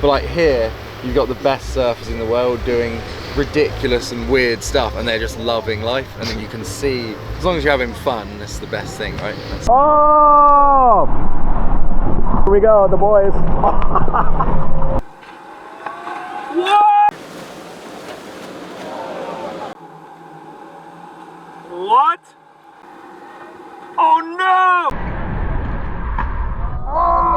But like here, you've got the best surfers in the world doing ridiculous and weird stuff, and they're just loving life, and then you can see, as long as you're having fun, that's the best thing, right? Oh! Here we go, the boys. What? What? Oh no! Oh!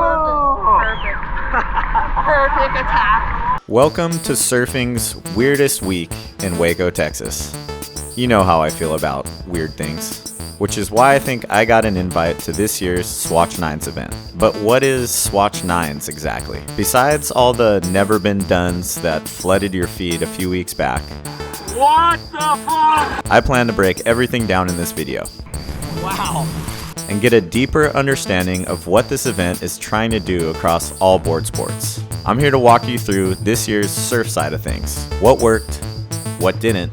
Perfect attack. Welcome to surfing's weirdest week in Waco, Texas. You know how I feel about weird things, which is why I think I got an invite to this year's Swatch Nines event. But what is Swatch Nines exactly? Besides all the never been dones that flooded your feed a few weeks back, What the fuck? I plan to break everything down in this video. Wow. And get a deeper understanding of what this event is trying to do across all board sports. I'm here to walk you through this year's surf side of things. What worked, what didn't,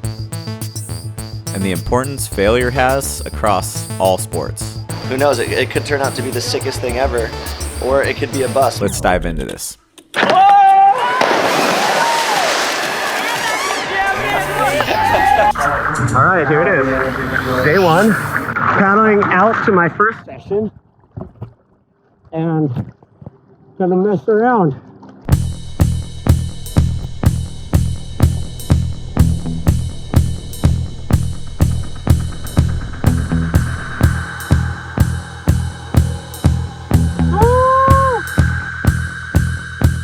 and the importance failure has across all sports. Who knows, it could turn out to be the sickest thing ever, or it could be a bust. Let's dive into this. All right, here it is. Day one, paddling out to my first session and gonna mess around.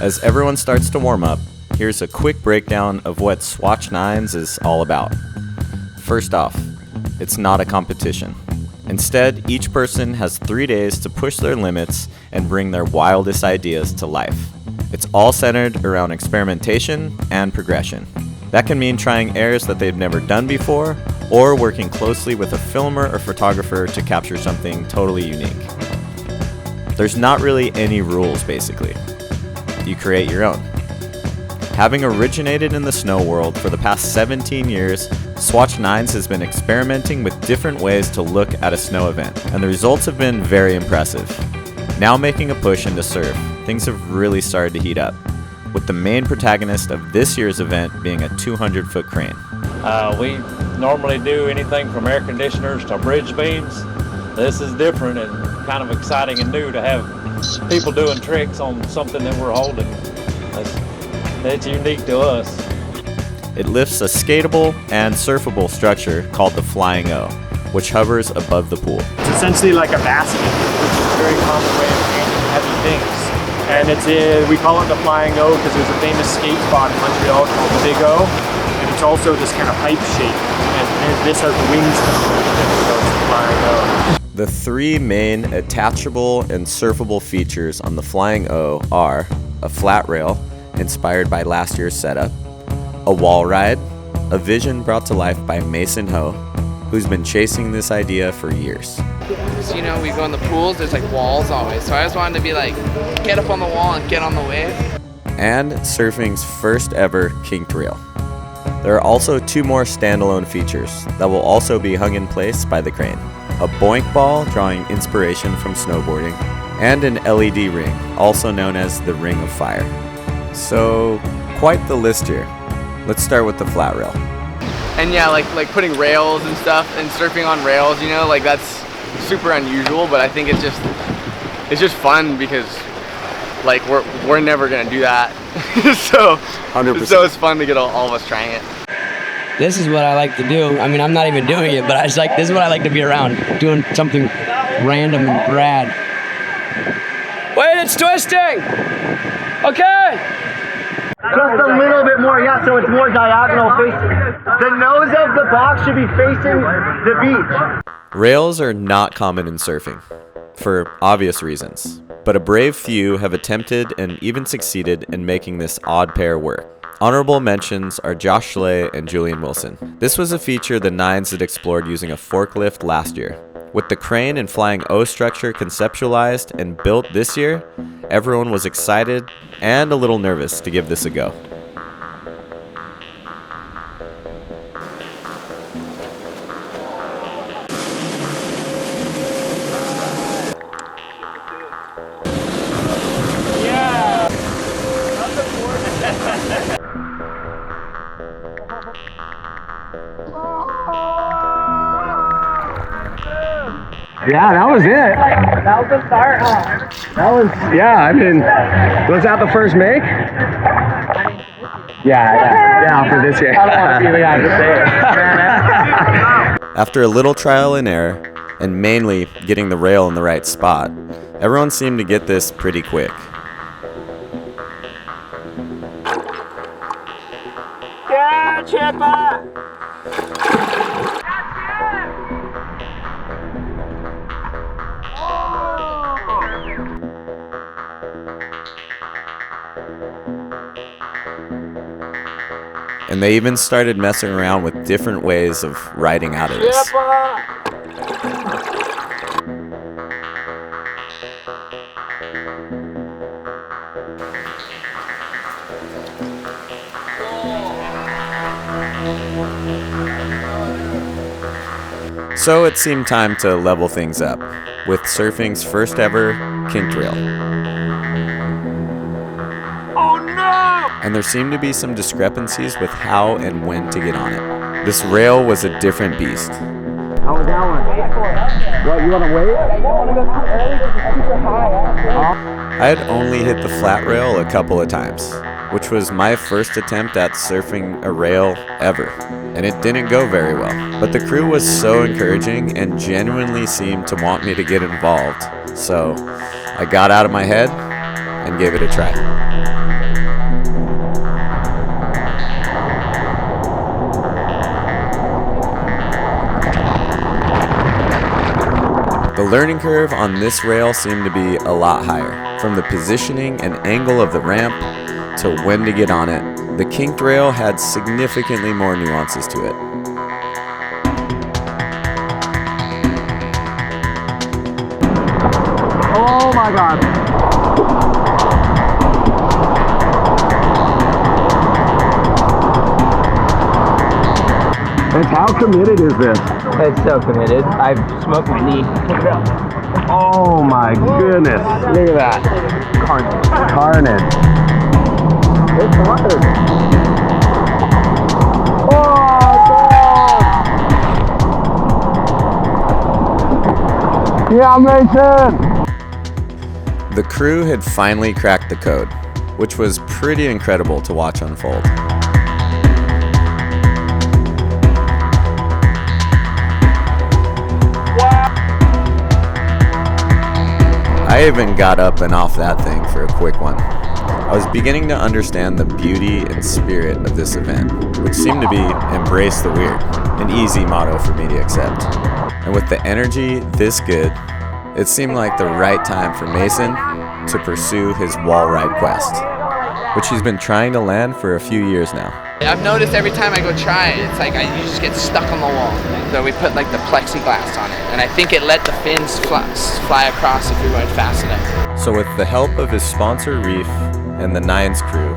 As everyone starts to warm up, here's a quick breakdown of what Swatch Nines is all about. First off, it's not a competition. Instead, each person has 3 days to push their limits and bring their wildest ideas to life. It's all centered around experimentation and progression. That can mean trying airs that they've never done before, or working closely with a filmer or photographer to capture something totally unique. There's not really any rules, basically. You create your own. Having originated in the snow world for the past 17 years, Swatch Nines has been experimenting with different ways to look at a snow event, and the results have been very impressive. Now making a push into surf, things have really started to heat up, with the main protagonist of this year's event being a 200-foot crane. We normally do anything from air conditioners to bridge beams. This is different and kind of exciting and new to have people doing tricks on something that we're holding. That's unique to us. It lifts a skatable and surfable structure called the Flying O, which hovers above the pool. It's essentially like a basket, which is a very common way of handling heavy things. And we call it the Flying O because there's a famous skate spot in Montreal called the Big O, and it's also this kind of pipe shape. And this has wings coming with it, so it's the Flying O. The 3 main attachable and surfable features on the Flying O are a flat rail, inspired by last year's setup, a wall ride, a vision brought to life by Mason Ho, who's been chasing this idea for years. So, you know, we go in the pools, there's like walls always. So I just wanted to be like, get up on the wall and get on the wave. And surfing's first ever kinked rail. There are also 2 more standalone features that will also be hung in place by the crane. A boink ball drawing inspiration from snowboarding, and an LED ring, also known as the Ring of Fire. So, quite the list here. Let's start with the flat rail. And yeah, like putting rails and stuff and surfing on rails, you know, like that's super unusual, but I think it's just fun because like we're never gonna do that. So 100%. So it's fun to get all of us trying it. This is what I like to do. I mean, I'm not even doing it, but I just like, this is what I like to be around, doing something random and rad. Wait, it's twisting! Okay! Just a little bit more, yeah, so it's more diagonal facing. The nose of the box should be facing the beach. Rails are not common in surfing, for obvious reasons, but a brave few have attempted and even succeeded in making this odd pair work. Honorable mentions are Josh Schley and Julian Wilson. This was a feature the Nines had explored using a forklift last year. With the crane and Flying O structure conceptualized and built this year, everyone was excited and a little nervous to give this a go. Yeah, that was it. That was the start, huh? That was, yeah, I mean, was that the first make? Yeah, for this year. I don't want to see the guy to say it. After a little trial and error, and mainly getting the rail in the right spot, everyone seemed to get this pretty quick. Yeah, Chipper! And they even started messing around with different ways of riding out of this. So it seemed time to level things up with surfing's first ever kink rail. And there seemed to be some discrepancies with how and when to get on it. This rail was a different beast. How was that one? What, you want to wait? Yeah, you don't want to go too early because it's super high. I had only hit the flat rail a couple of times, which was my first attempt at surfing a rail ever, and it didn't go very well. But the crew was so encouraging and genuinely seemed to want me to get involved, so I got out of my head and gave it a try. The learning curve on this rail seemed to be a lot higher, from the positioning and angle of the ramp to when to get on it. The kinked rail had significantly more nuances to it. Oh my God. And how committed is this? It's so committed. I've smoked my knee. Oh my goodness. Look at that. Carnage. It's hard. Oh, yeah, Mason! The crew had finally cracked the code, which was pretty incredible to watch unfold. I even got up and off that thing for a quick one. I was beginning to understand the beauty and spirit of this event, which seemed to be embrace the weird, an easy motto for me to accept. And with the energy this good, it seemed like the right time for Mason to pursue his wall ride quest, which he's been trying to land for a few years now. I've noticed every time I go try it, it's like you just get stuck on the wall. So we put like the plexiglass on it, and I think it let the fins fly across if you're going fast enough. So with the help of his sponsor Reef and the Nines crew,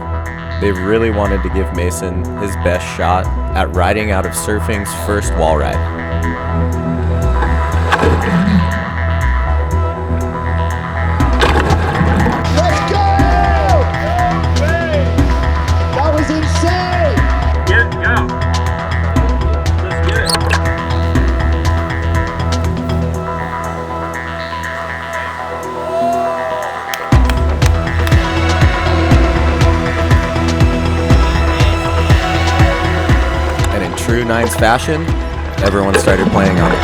they really wanted to give Mason his best shot at riding out of surfing's first wall ride. Let's go! That was insane! Get it, go. Let's get it. And in true Nines fashion, everyone started playing on it.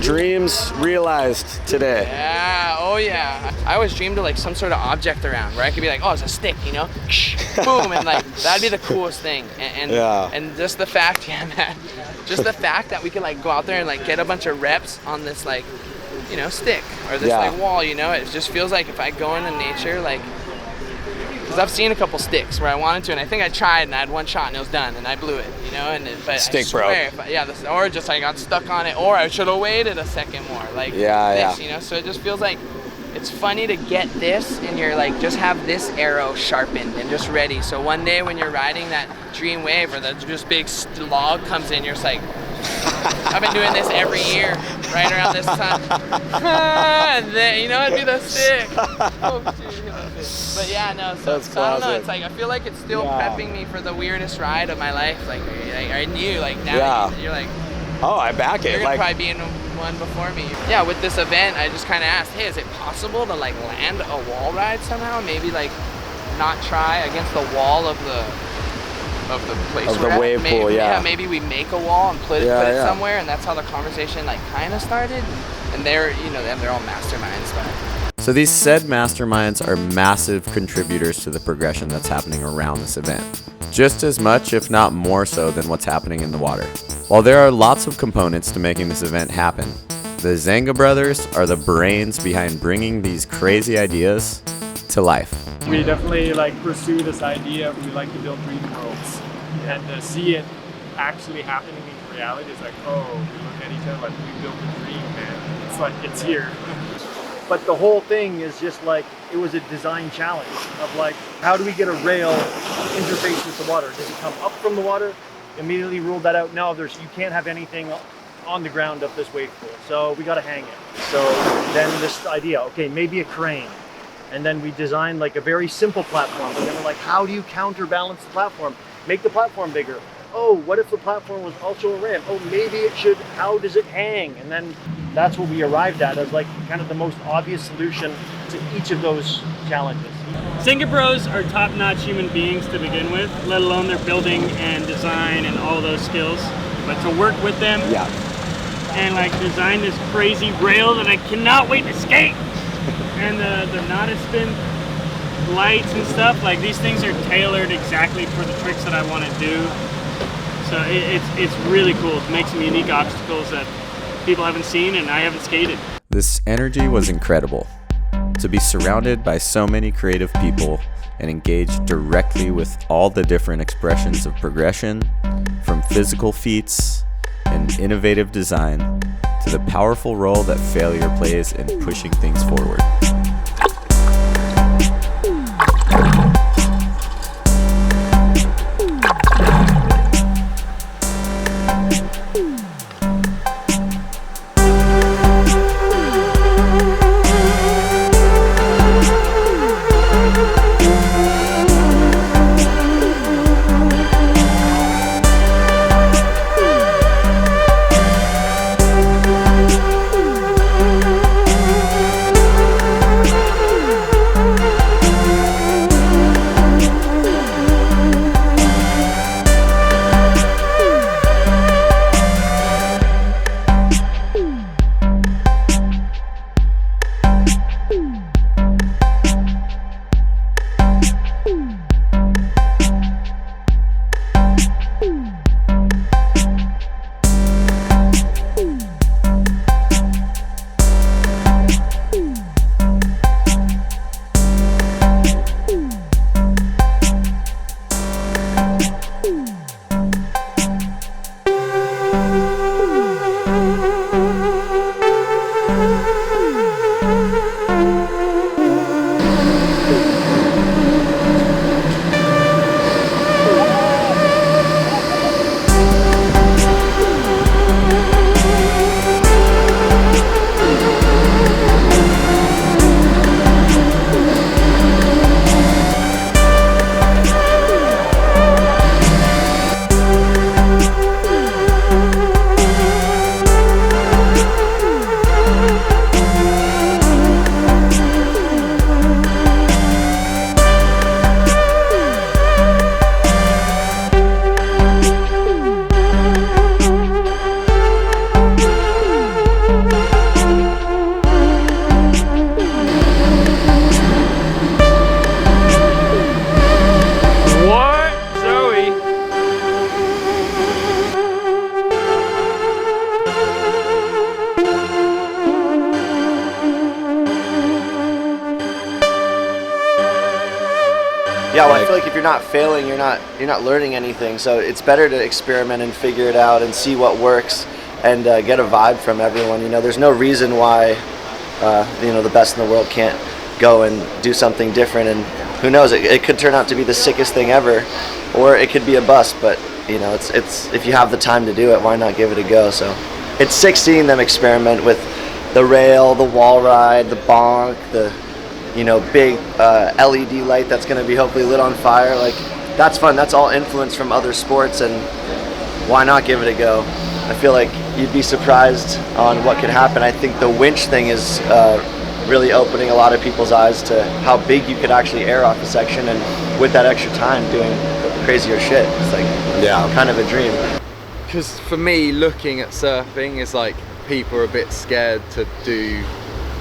Dreams realized today. Yeah, oh yeah. I always dreamed of like some sort of object around where I could be like, oh, it's a stick, you know? Boom, and like, that'd be the coolest thing. And just the fact, yeah, man, just the fact that we can like go out there and like get a bunch of reps on this like, you know, stick or this like wall, you know? It just feels like if I go into nature, like because I've seen a couple sticks where I wanted to, and I think I tried and I had one shot and it was done and I blew it, you know. But Stick I swear, or just I got stuck on it, or I should have waited a second more, like this, you know. So it just feels like it's funny to get this and you're like, just have this arrow sharpened and just ready. So one day when you're riding that dream wave or the just big log comes in, you're just like, I've been doing this every year, right around this time. And then, you know, it'd be the stick. Oh, shoot, but yeah, no, so I don't know. It's like, I feel like it's still prepping me for the weirdest ride of my life. Like I knew, like now you're like, oh, I back it. You're gonna probably be in one before me. Yeah, with this event, I just kind of asked, hey, is it possible to like land a wall ride somehow? Maybe like not try against the wall of the place of the wave pool, maybe we make a wall and put it somewhere, and that's how the conversation like kind of started. And they're, you know, they're all masterminds. But So these said masterminds are massive contributors to the progression that's happening around this event, just as much, if not more so, than what's happening in the water. While there are lots of components to making this event happen, the Zanga brothers are the brains behind bringing these crazy ideas to life. We definitely like pursue this idea. We like to build dream worlds, and to see it actually happening in reality is like, oh, we look at each other like we built a dream, man. It's like it's here. But the whole thing is just like, it was a design challenge of like, how do we get a rail interface with the water? Does it come up from the water? Immediately ruled that out. No, you can't have anything on the ground of this wave pool, so we got to hang it. So then this idea, okay, maybe a crane. And then we designed like a very simple platform. But then we're like, how do you counterbalance the platform? Make the platform bigger. Oh, what if the platform was also a ramp? Oh, maybe it should, how does it hang? And then that's what we arrived at as like kind of the most obvious solution to each of those challenges. Zanga Bros are top-notch human beings to begin with, let alone their building and design and all those skills. But to work with them and like design this crazy rail that I cannot wait to skate. And the Nada spin lights and stuff, like these things are tailored exactly for the tricks that I want to do. So it's really cool to make some unique obstacles that people haven't seen and I haven't skated. This energy was incredible. To be surrounded by so many creative people and engage directly with all the different expressions of progression, from physical feats and innovative design to the powerful role that failure plays in pushing things forward. Yeah, well, I feel like if you're not failing, you're not learning anything. So it's better to experiment and figure it out and see what works and get a vibe from everyone. You know, there's no reason why you know, the best in the world can't go and do something different. And who knows? It could turn out to be the sickest thing ever, or it could be a bust. But you know, it's if you have the time to do it, why not give it a go? So it's sick seeing them experiment with the rail, the wall ride, the bonk, the big LED light that's going to be hopefully lit on fire. Like, that's fun. That's all influence from other sports, and why not give it a go? I feel like you'd be surprised on what could happen. I think the winch thing is really opening a lot of people's eyes to how big you could actually air off a section, and with that extra time doing crazier shit. It's like, kind of a dream. Because for me, looking at surfing is like people are a bit scared to do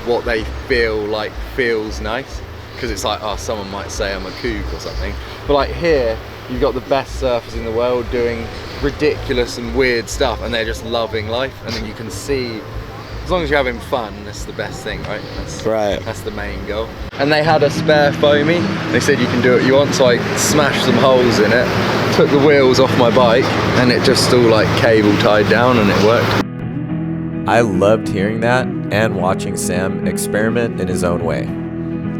what they feel like feels nice, because it's like, oh, someone might say I'm a kook or something. But like here, you've got the best surfers in the world doing ridiculous and weird stuff, and they're just loving life. And then you can see, as long as you're having fun, that's the best thing, right? That's the main goal. And they had a spare foamy. They said you can do what you want, so I smashed some holes in it, took the wheels off my bike, and it just all like cable tied down, and it worked. I loved hearing that and watching Sam experiment in his own way.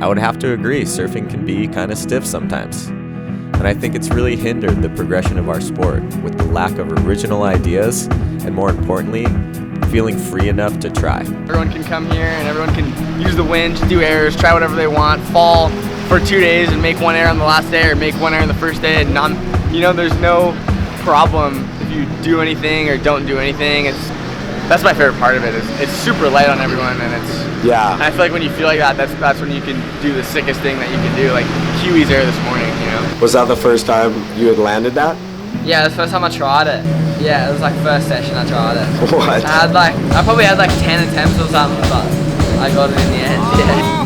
I would have to agree, surfing can be kind of stiff sometimes. And I think it's really hindered the progression of our sport with the lack of original ideas and, more importantly, feeling free enough to try. Everyone can come here and everyone can use the winch, do airs, try whatever they want, fall for 2 days and make one air on the last day or make one air on the first day. And there's no problem if you do anything or don't do anything. That's my favorite part of it. It's super light on everyone, and and I feel like when you feel like that, that's when you can do the sickest thing that you can do, like Huey's air this morning, you know. Was that the first time you had landed that? Yeah, it was the first time I tried it. Yeah, it was like first session I tried it. What? I probably had like 10 attempts or something, but I got it in the end. Yeah.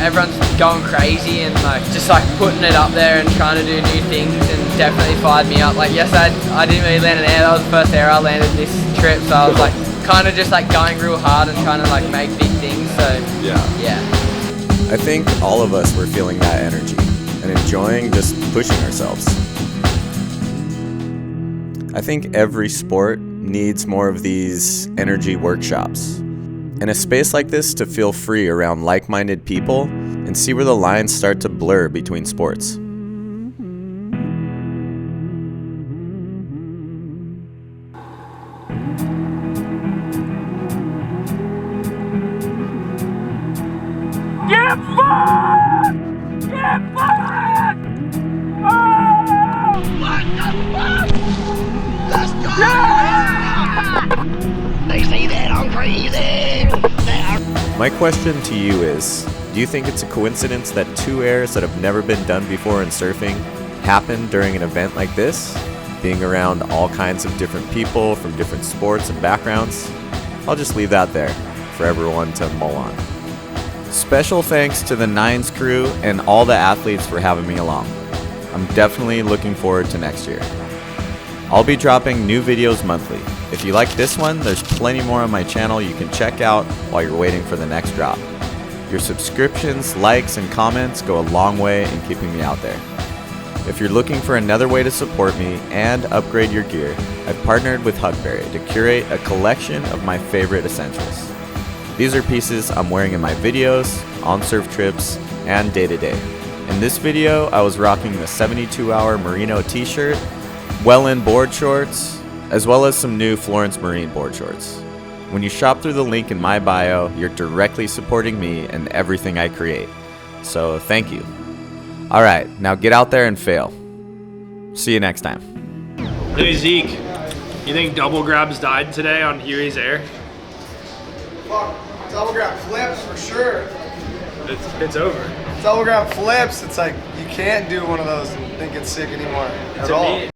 Everyone's going crazy and like just like putting it up there and trying to do new things, and definitely fired me up. Like yesterday I didn't really land an air. That was the first air I landed this trip, so I was like kind of just like going real hard and trying to like make big things. So yeah. I think all of us were feeling that energy and enjoying just pushing ourselves. I think every sport needs more of these energy workshops. And a space like this to feel free around like-minded people and see where the lines start to blur between sports. Get fucked! Get fucked! Oh! What the fuck? Let's go! Yeah! They say that I'm crazy! My question to you is, do you think it's a coincidence that 2 airs that have never been done before in surfing happen during an event like this, being around all kinds of different people from different sports and backgrounds? I'll just leave that there for everyone to mull on. Special thanks to the Nines crew and all the athletes for having me along. I'm definitely looking forward to next year. I'll be dropping new videos monthly. If you like this one, there's plenty more on my channel you can check out while you're waiting for the next drop. Your subscriptions, likes, and comments go a long way in keeping me out there. If you're looking for another way to support me and upgrade your gear, I've partnered with Hugberry to curate a collection of my favorite essentials. These are pieces I'm wearing in my videos, on surf trips, and day-to-day. In this video, I was rocking the 72-hour merino t-shirt, Well-In board shorts, as well as some new Florence Marine board shorts. When you shop through the link in my bio, you're directly supporting me and everything I create. So thank you. Alright, now get out there and fail. See you next time. Hey Zeke, you think double grabs died today on Huey's air? Fuck, double grab flips for sure. It's over. Double grab flips, it's like you can't do one of those and think it's sick anymore at all.